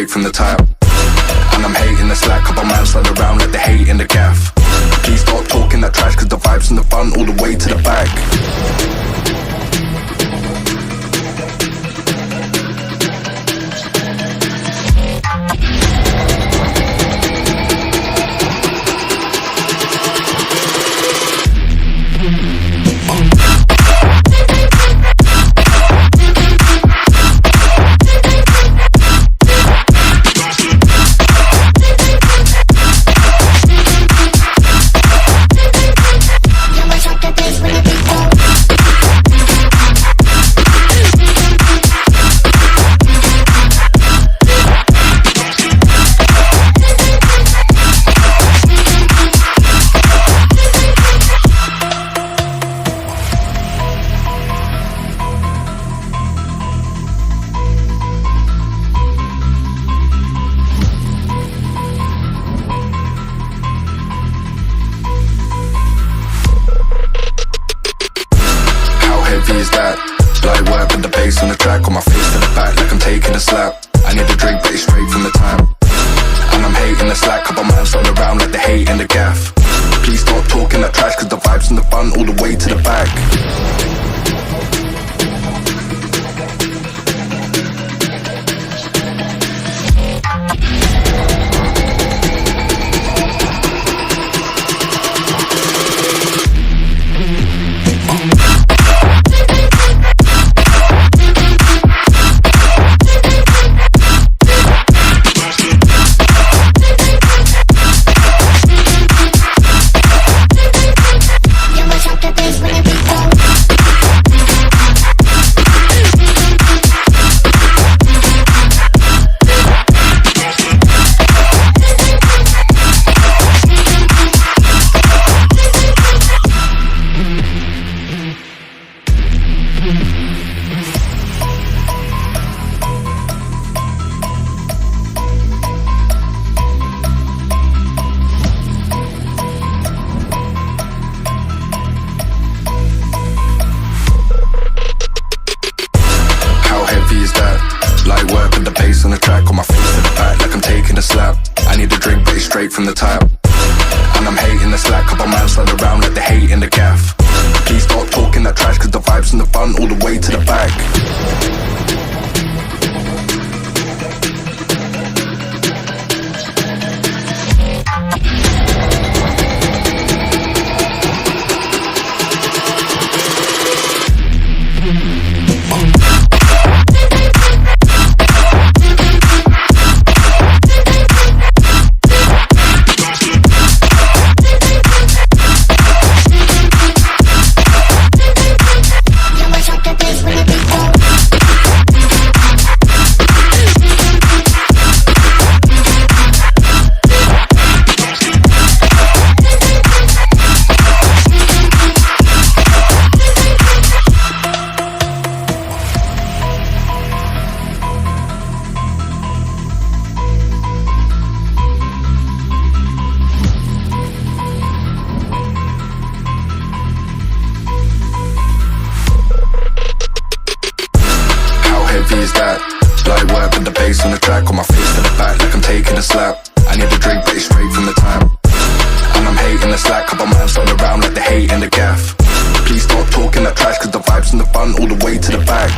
From the top, and I'm hating the slack. Couple man slide around like they hate in the gaff. Please stop talking that trash, cause the vibes and the fun all the way to the back. On the track, on my face to the back like I'm taking a slap. I need a drink, but it's straight from the tap. And I'm hating the slack, couple man slide around like they hate in the gaff. Please stop talking that trash, cause the vibes and the fun all the way to the back. On the track, on my face to the back like I'm taking a slap. I need a drink, but it's straight from the tap. And I'm hating the slack, couple man slide around like they hate in the gaff. Please stop talking that trash, cause the vibes and the fun all the way to the back. On the track, on my face to the back like I'm taking a slap. I need a drink, but it's straight from the tap. And I'm hating the slack, couple man slide around like they hate in the gaff. Please stop talking that trash, cause the vibes and the fun all the way to the back.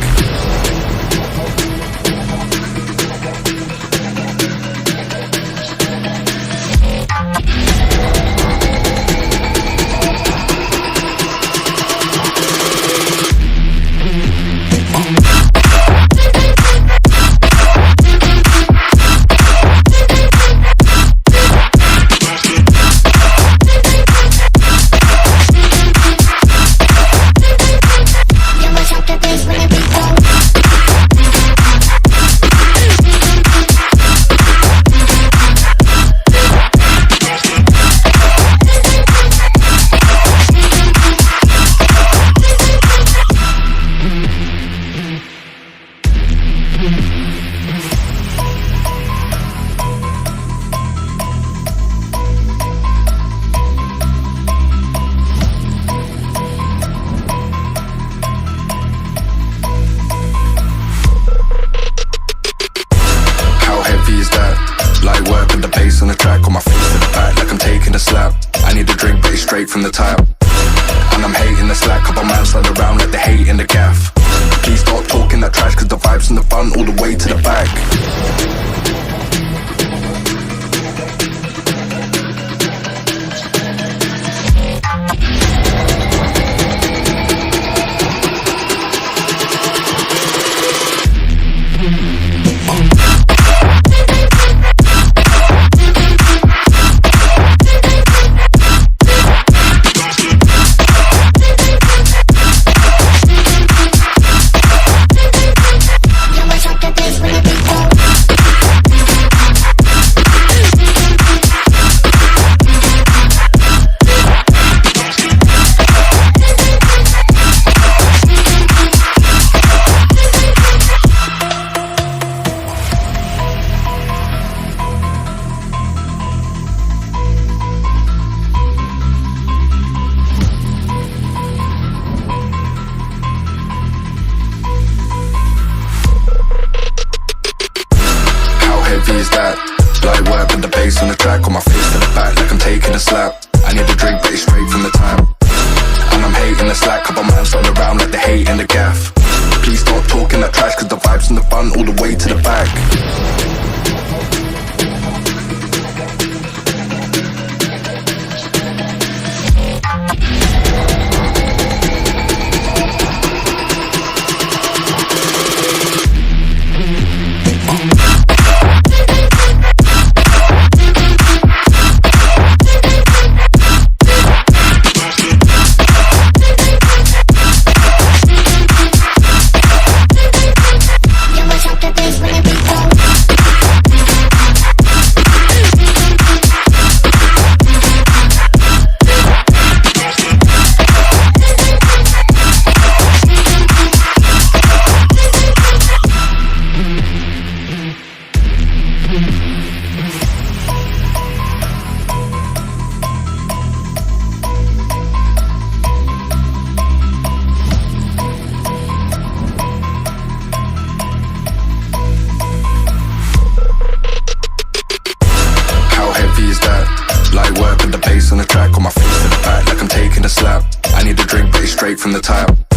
from the tile. And I'm hating the slack, couple man slide around like they hate in the gaff. Please stop talking that trash, cause the vibes in the front all the way to the back. Is that light work with the bass on the track, on my face to the back like I'm taking a slap. I need a drink but it's straight from the tap. And I'm hating the slack, couple man slide around like they hate in the gaff. Please stop talking that trash, cause the vibes in the front all the way to the back. Light work with the bass on the track, on my face to the back like I'm taking a slap. I need a drink but it's straight from the tile.